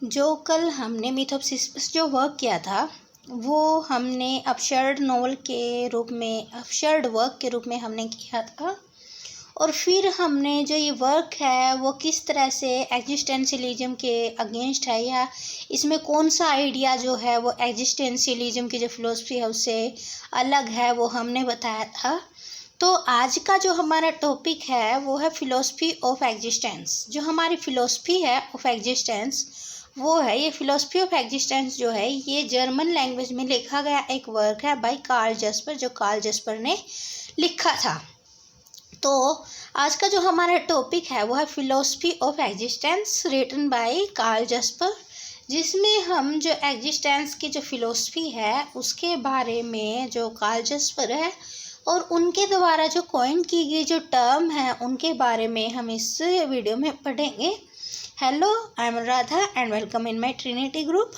जो कल हमने मिथ ऑफ सिसिफस जो वर्क किया था वो हमने अपशर्ड नॉवल के रूप में अपशर्ड वर्क के रूप में हमने किया था। और फिर हमने जो ये वर्क है वो किस तरह से एग्जिस्टेंशियलिज्म के अगेंस्ट है या इसमें कौन सा आइडिया जो है वो एग्जिस्टेंशियलिज्म की जो फिलोसफी है उससे अलग है वो हमने बताया था। तो आज का जो हमारा टॉपिक है वो है फिलोसफी ऑफ एग्जिस्टेंस। जो हमारी फिलोसफी है ऑफ एग्जिस्टेंस वो है ये फिलोसफी ऑफ एग्जिस्टेंस जो है ये जर्मन लैंग्वेज में लिखा गया एक वर्क है बाय कार्ल जस्पर, जो कार्ल जस्पर ने लिखा था। तो आज का जो हमारा टॉपिक है वो है philosophy of existence written by Karl Jasper, जिसमें हम जो एग्जिस्टेंस की जो फिलोसफी है उसके बारे में जो कार्ल जस्पर है और उनके द्वारा जो कॉइन की गई जो टर्म है उनके बारे में हम इस वीडियो में पढ़ेंगे। Hello, I am Radha and welcome in my trinity group.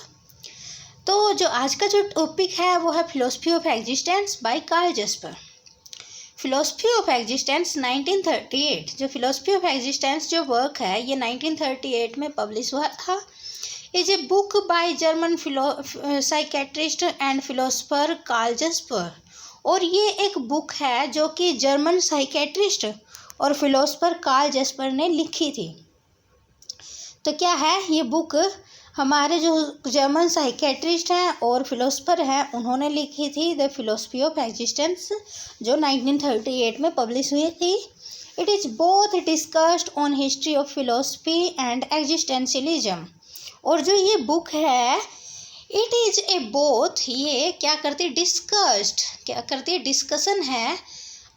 तो जो आज का जो टॉपिक है वो है philosophy of existence by Karl Jasper. Philosophy of existence 1938, जो फिलोसफी ऑफ एग्जिस्टेंस जो वर्क है ये 1938 में पब्लिश हुआ था। Is a book by German psychiatrist and philosopher Karl Jasper. और ये एक बुक है जो कि जर्मन साइकेट्रिस्ट और फिलोसफर कार्ल जस्पर ने लिखी थी। तो क्या है ये बुक, हमारे जो जर्मन साइकेट्रिस्ट हैं और फिलोसफर हैं उन्होंने लिखी थी द फिलोसफी ऑफ एग्जिस्टेंस, जो 1938 में पब्लिश हुई थी। It is both discussed on history of philosophy and existentialism. और जो ये बुक है इट इज़ ए बोथ, ये क्या करती डिस्कस्ड, क्या करती है डिस्कशन है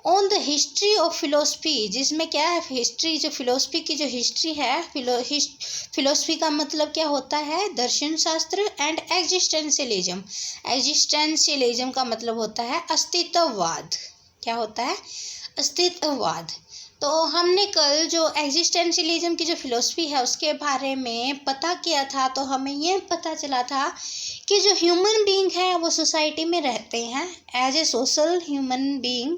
on the history of philosophy, जिसमें क्या है हिस्ट्री, जो फिलोसफी की जो हिस्ट्री है, फिलोसफी का मतलब क्या होता है दर्शन शास्त्र, एंड एग्जिस्टेंशियलिज्म, एग्जिस्टेंशियलिज्म का मतलब होता है अस्तित्ववाद। क्या होता है अस्तित्ववाद। तो हमने कल जो एग्जिस्टेंशियलिज्म की जो फिलोसफी है उसके बारे में पता किया था, तो हमें ये पता चला था कि जो ह्यूमन बीइंग है वो सोसाइटी में रहते हैं as a social human being,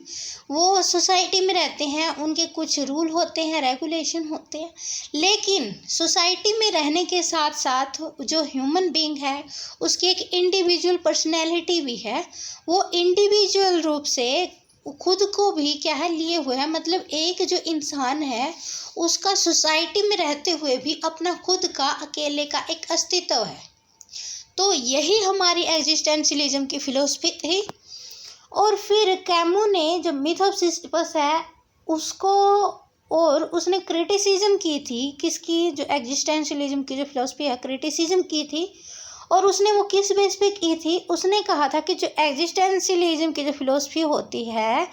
वो सोसाइटी में रहते हैं, उनके कुछ रूल होते हैं, रेगुलेशन होते हैं। लेकिन सोसाइटी में रहने के साथ साथ जो ह्यूमन बीइंग है उसकी एक इंडिविजुअल पर्सनैलिटी भी है। वो इंडिविजुअल रूप से खुद को भी क्या है लिए हुए है, मतलब एक जो इंसान है उसका सोसाइटी में रहते हुए भी अपना खुद का अकेले का एक अस्तित्व है। तो यही हमारी एग्जिस्टेंशियलिज्म की फिलोसफी थी। और फिर कैमू ने जो मिथ ऑफ सिसिफस है उसको, और उसने क्रिटिसिज्म की थी किसकी, जो एग्जिस्टेंशियलिज्म की जो फिलोसफी है क्रिटिसिज्म की थी। और उसने वो किस बेस पे की थी, उसने कहा था कि जो एग्जिस्टेंशियलिज्म की जो फिलोसफी होती है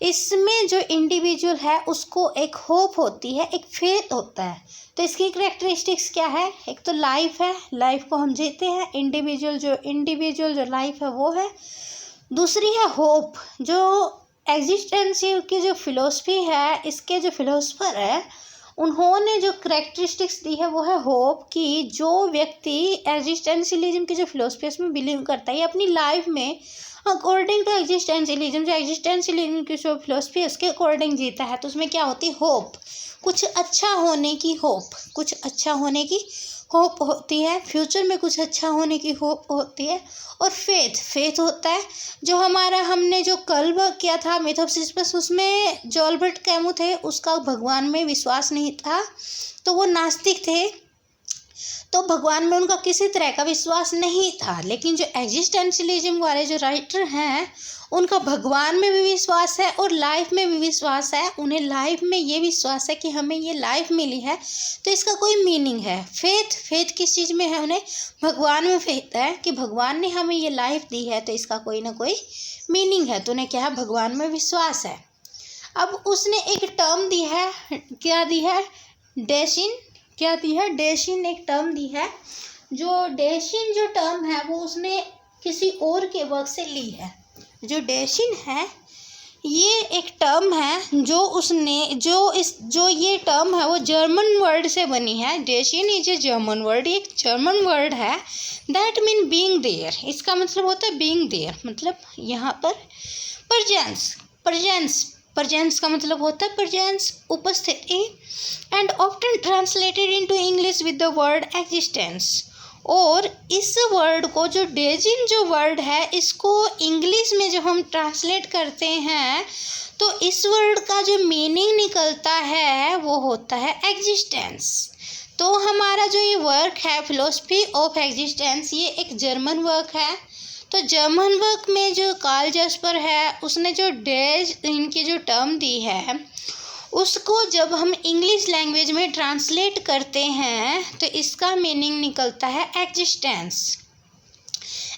इसमें जो इंडिविजुअल है उसको एक होप होती है, एक फेथ होता है। तो इसकी करेक्टरिस्टिक्स क्या है, एक तो लाइफ है, लाइफ को हम जीते हैं, इंडिविजुअल जो लाइफ है वो है। दूसरी है होप। जो एग्जिस्टेंशियल की जो फिलोसफी है इसके जो फिलोसफर है उन्होंने जो करेक्टरिस्टिक्स दी है वो है होप, कि जो व्यक्ति एग्जिस्टेंशियलिज्म की जो फिलोसफी है उसमें बिलीव करता है अपनी लाइफ में अकॉर्डिंग टू एग्जिस्टेंशियलिज्म, जो एग्जिस्टेंशियलिज्म की जो फिलोसफी है उसके अकॉर्डिंग जीता है, तो उसमें क्या होती है होप, कुछ अच्छा होने की होप, कुछ अच्छा होने की होप होती है, फ्यूचर में कुछ अच्छा होने की होप होती है। और फेथ होता है, जो हमारा हमने जो कल वर्क किया था मिथ ऑफ सिसिफस उसमें जो अल्बर्ट कैमू थे उसका भगवान में विश्वास नहीं था, तो वो नास्तिक थे, तो भगवान में उनका किसी तरह का विश्वास नहीं था। लेकिन जो एग्जिस्टेंशियलिज्म वाले जो राइटर हैं उनका भगवान में भी विश्वास है और लाइफ में भी विश्वास है। उन्हें लाइफ में ये विश्वास है कि हमें ये लाइफ मिली है तो इसका कोई मीनिंग है। फेथ किस चीज़ में है, उन्हें भगवान में फेथ है कि भगवान ने हमें ये लाइफ दी है तो इसका कोई ना कोई मीनिंग है, तो उन्हें क्या है भगवान में विश्वास है। अब उसने एक टर्म दी है, क्या दी है डेशिन, क्या दी है डेशिन, एक टर्म दी है। जो डेशिन जो टर्म है वो उसने किसी और के वर्क से ली है। जो डेशिन है ये एक टर्म है जो उसने जो ये टर्म है वो जर्मन वर्ड से बनी है। डेशिन इज ए जर्मन वर्ड, एक जर्मन वर्ड है। दैट मीन बीइंग देयर, इसका मतलब होता है बीइंग देयर, मतलब यहाँ पर प्रेजेंस का मतलब होता है प्रेजेंस, उपस्थिति। And often translated into English with the word existence, और इस वर्ड को जो डेजिन जो वर्ड है, इसको इंग्लिश में जब हम ट्रांसलेट करते हैं तो इस वर्ड का जो मीनिंग निकलता है वो होता है एग्जिस्टेंस। तो हमारा जो ये वर्क है फिलोसफी ऑफ एग्जिस्टेंस, ये एक जर्मन वर्क है। तो जर्मन वर्क में जो कार्ल जैस्पर है उसने जो डेज इनकी जो टर्म दी है उसको जब हम इंग्लिश लैंग्वेज में ट्रांसलेट करते हैं तो इसका मीनिंग निकलता है एग्जिस्टेंस।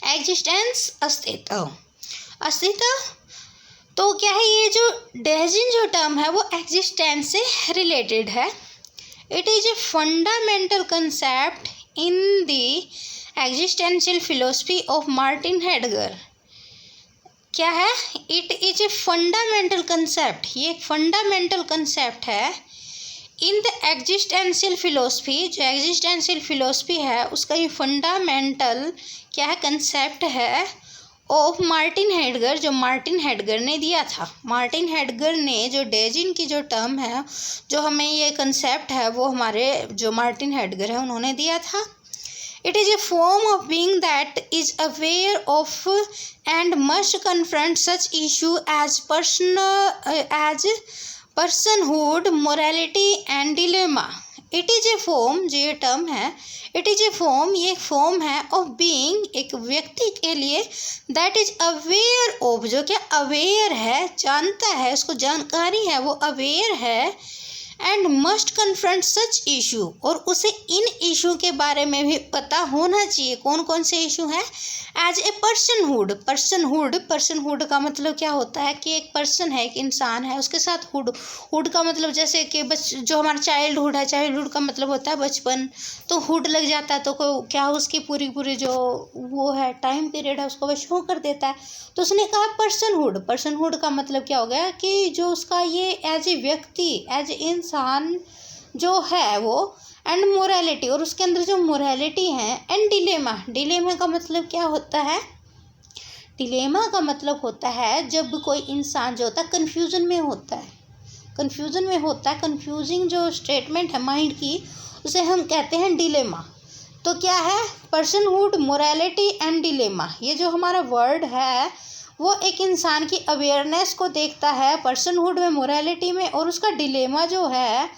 एग्जिस्टेंस अस्तित्व, अस्तित्व। तो क्या है, ये जो डेजिन जो टर्म है वो एग्जिस्टेंस से रिलेटेड है। It is a fundamental concept in the existential philosophy of Martin Heidegger. क्या है, it is a fundamental concept, ये एक फंडामेंटल कंसेप्ट है इन द एग्जिस्टेंशियल फिलोसफी। जो एग्जिस्टेंशियल फिलोसफी है उसका ये फंडामेंटल क्या है, कंसेप्ट है ऑफ मार्टिन हेडगर, जो मार्टिन हेडगर ने दिया था। मार्टिन हेडगर ने जो डेजिन की जो टर्म है, जो हमें ये कंसेप्ट है, वो हमारे जो मार्टिन हेडगर है उन्होंने दिया था। It is a form of being that is aware of and must confront such issue as personhood, morality and dilemma. It is a form, जो ये टर्म है, इट इज़ ए फॉर्म, ये एक form है ऑफ बीइंग, एक व्यक्ति के लिए, दैट इज अवेयर ऑफ, जो क्या अवेयर है, जानता है, उसको जानकारी है, वो अवेयर है, and must confront such issue, और उसे इन इशू के बारे में भी पता होना चाहिए। कौन कौन से इशू हैं? एज ए पर्सनहुड, पर्सनहुड का मतलब क्या होता है कि एक पर्सन है, एक इंसान है, उसके साथ हुड का मतलब जैसे कि जो हमारा चाइल्डहुड है, चाइल्डहुड का मतलब होता है बचपन, तो हुड लग जाता है तो क्या उसकी पूरी जो वो है टाइम पीरियड है उसको वह शो कर देता है। तो उसने कहा पर्सनहुड का मतलब क्या हो गया कि जो उसका ये एज ए व्यक्ति, एज ए इंसान जो है वो, एंड मोरालिटी, और उसके अंदर जो मोरालिटी है, एंड डिलेमा का मतलब क्या होता है? डिलेमा का मतलब होता है जब कोई इंसान जो होता है कन्फ्यूज़न में होता है, कन्फ्यूजिंग जो स्टेटमेंट है माइंड की, उसे हम कहते हैं डिलेमा। तो क्या है? पर्सनहुड, मोरालिटी एंड डिलेमा, ये जो हमारा वर्ड है वो एक इंसान की अवेयरनेस को देखता है पर्सनहुड में, मोरालिटी में, और उसका डिलेमा जो है,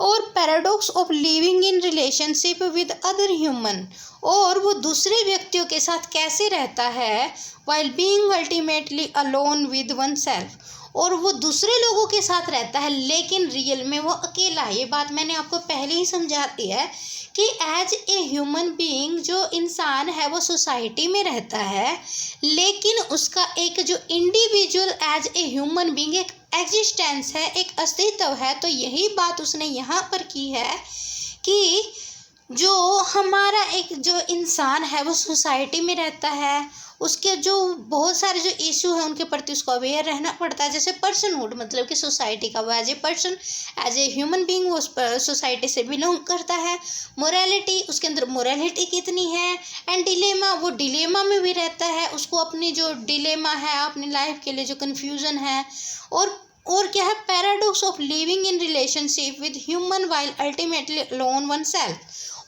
और paradox of living in relationship with other human, और वो दूसरे व्यक्तियों के साथ कैसे रहता है, while being ultimately alone with one self, और वो दूसरे लोगों के साथ रहता है लेकिन रियल में वो अकेला है। ये बात मैंने आपको पहले ही समझा दी है कि एज ए ह्यूमन बीइंग जो इंसान है वो सोसाइटी में रहता है, लेकिन उसका एक जो individual as a human being एक एग्जिस्टेंस है, एक अस्तित्व है। तो यही बात उसने यहाँ पर की है कि जो हमारा एक जो इंसान है वो सोसाइटी में रहता है, उसके जो बहुत सारे जो इशू हैं उनके प्रति उसको अवेयर रहना पड़ता है। जैसे पर्सनहुड मतलब कि सोसाइटी का, वो as a person, as a human being वो सोसाइटी से बिलोंग करता है। मोरालिटी, उसके अंदर मोरालिटी कितनी है, एंड डिलेमा, वो डिलेमा में भी रहता है, उसको अपनी जो डिलेमा है अपनी लाइफ के लिए जो कन्फ्यूज़न है, और क्या है? Paradox of living in relationship with human while ultimately alone one self,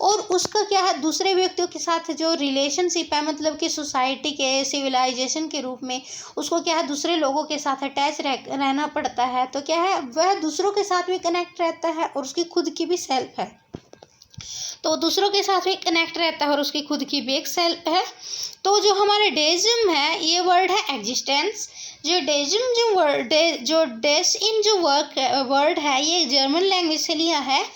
और उसका क्या है? दूसरे व्यक्तियों के साथ जो रिलेशनशिप है, मतलब कि सोसाइटी के, सिविलाइजेशन के रूप में उसको क्या है? दूसरे लोगों के साथ अटैच रहना पड़ता है। तो क्या है? वह दूसरों के साथ भी कनेक्ट रहता है और उसकी खुद की भी सेल्फ है, तो दूसरों के साथ भी कनेक्ट रहता है और उसकी खुद की भी एक सेल्फ है। तो जो हमारे डेजिम है, ये वर्ड है एग्जिस्टेंस। जो डेजिम जो डेस इन जो वर्ड है ये जर्मन लैंग्वेज से लिया है,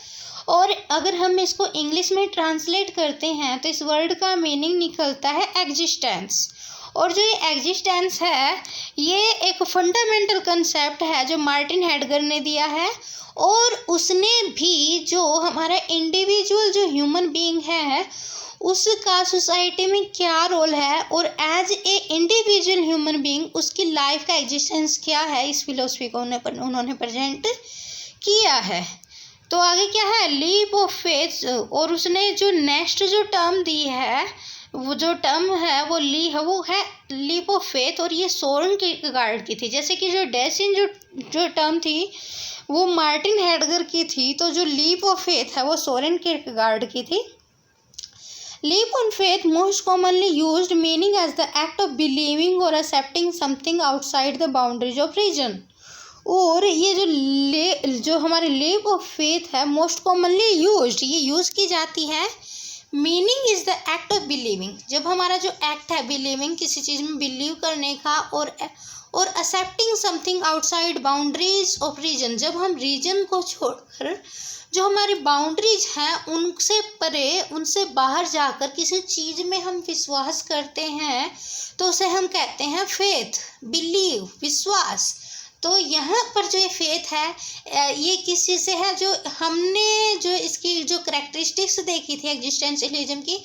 और अगर हम इसको इंग्लिश में ट्रांसलेट करते हैं तो इस वर्ड का मीनिंग निकलता है एग्जिस्टेंस। और जो ये एग्जिस्टेंस है ये एक फंडामेंटल कंसेप्ट है जो मार्टिन हेडगर ने दिया है, और उसने भी जो हमारा इंडिविजुअल जो ह्यूमन बीइंग है उसका सोसाइटी में क्या रोल है, और as a individual human being उसकी लाइफ का एग्जिस्टेंस क्या है, इस फिलोसफी को उन्होंने प्रेजेंट किया है। तो आगे क्या है? लीप ऑफ फेथ, और उसने जो नेक्स्ट जो टर्म दी है, वो जो टर्म है वो है लीप ऑफ फेथ, और ये सोरेन किरकेगार्ड की थी। जैसे कि जो डेसिन जो टर्म थी वो मार्टिन हेडगर की थी, तो जो लीप ऑफ फेथ है वो सोरेन किरकेगार्ड की थी। Leap on faith most commonly used meaning as the act of believing और accepting something outside the boundaries of reason. और ये जो हमारे लीप ऑफ फेथ है मोस्ट कॉमनली यूज्ड, ये यूज़ की जाती है। Meaning is the act of believing, जब हमारा जो एक्ट है बिलीविंग, किसी चीज़ में बिलीव करने का, और accepting something outside boundaries of reason, जब हम रीजन को छोड़कर जो हमारी बाउंड्रीज हैं उनसे परे, उनसे बाहर जाकर किसी चीज़ में हम विश्वास करते हैं तो उसे हम कहते हैं फेथ, बिलीव, विश्वास। तो यहाँ पर जो ये फेथ है ये किस चीज़ से है, जो हमने जो इसकी जो करैक्टरिस्टिक्स देखी थी एग्जिस्टेंशियलिज्म की,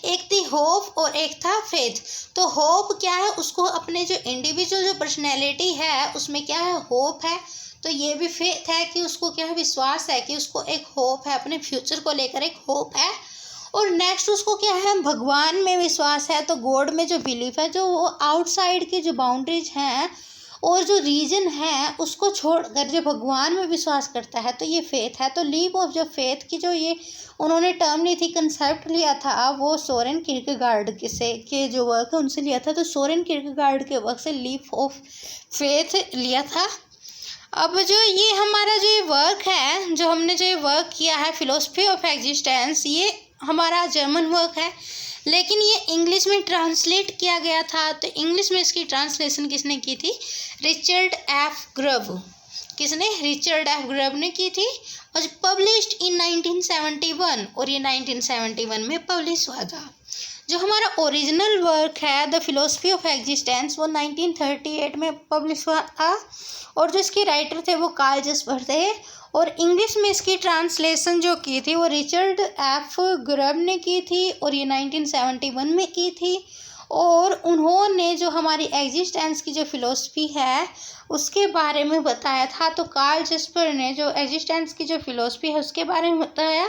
एक थी होप और एक था फेथ। तो होप क्या है, उसको अपने जो इंडिविजुअल जो पर्सनैलिटी है उसमें क्या है, होप है। तो ये भी फेथ है कि उसको क्या है, विश्वास है कि उसको एक होप है, अपने फ्यूचर को लेकर एक होप है। और नेक्स्ट उसको क्या है, भगवान में विश्वास है। तो गॉड में जो बिलीफ है, जो वो आउटसाइड की जो बाउंड्रीज हैं और जो रीजन है उसको छोड़कर जो भगवान में विश्वास करता है, तो ये फेथ है। तो लीप ऑफ जो फेथ की जो ये उन्होंने टर्म ली थी, कंसेप्ट लिया था, वो सोरेन किरकेगार्ड के जो वर्क है उनसे लिया था। तो सोरेन किरकेगार्ड के वर्क से लीप ऑफ फेथ लिया था। अब जो ये हमारा जो ये वर्क है, जो हमने जो ये वर्क किया है फिलोसफी ऑफ एग्जिस्टेंस, ये हमारा जर्मन वर्क है, लेकिन ये इंग्लिश में ट्रांसलेट किया गया था। तो इंग्लिश में इसकी ट्रांसलेशन किसने की थी, रिचर्ड एफ ग्रब। किसने, रिचर्ड एफ ग्रब ने की थी, और पब्लिश्ड इन 1971, और ये 1971 में पब्लिश हुआ था। जो हमारा ओरिजिनल वर्क है द फिलोसफी ऑफ एग्जिस्टेंस, वो 1938 में पब्लिश हुआ था, और जो इसके राइटर थे वो कार्ल जस्पर थे। और इंग्लिश में इसकी ट्रांसलेशन जो की थी वो रिचर्ड एफ ग्रब ने की थी, और ये 1971 में की थी। और उन्होंने जो हमारी एग्जिस्टेंस की जो फिलोसफी है उसके बारे में बताया था। तो कार्ल जस्पर ने जो एग्जिस्टेंस की जो फिलोसफी है उसके बारे में बताया,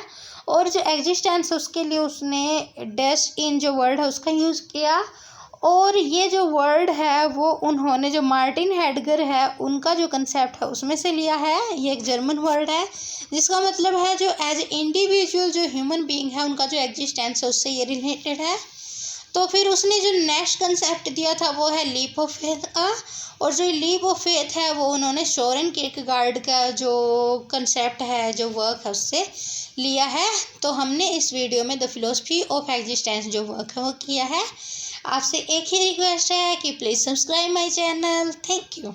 और जो एग्जिस्टेंस उसके लिए उसने डैश इन जो वर्ड है उसका यूज़ किया। और ये जो वर्ड है वो उन्होंने जो मार्टिन हेडगर है उनका जो कंसेप्ट है उसमें से लिया है। ये एक जर्मन वर्ड है जिसका मतलब है जो एज इंडिविजुअल जो ह्यूमन बीइंग है उनका जो एग्जिस्टेंस है उससे ये रिलेटेड है। तो फिर उसने जो नेक्स्ट कंसेप्ट दिया था वो है लीप ऑफ फेथ का, और जो लीप ऑफ फेथ है वो उन्होंने सोरेन किरकेगार्ड का जो कंसेप्ट है, जो वर्क है, उससे लिया है। तो हमने इस वीडियो में द फिलोसफी ऑफ एग्जिस्टेंस जो वर्क है वो किया है। आपसे एक ही रिक्वेस्ट है कि please subscribe my channel. Thank you.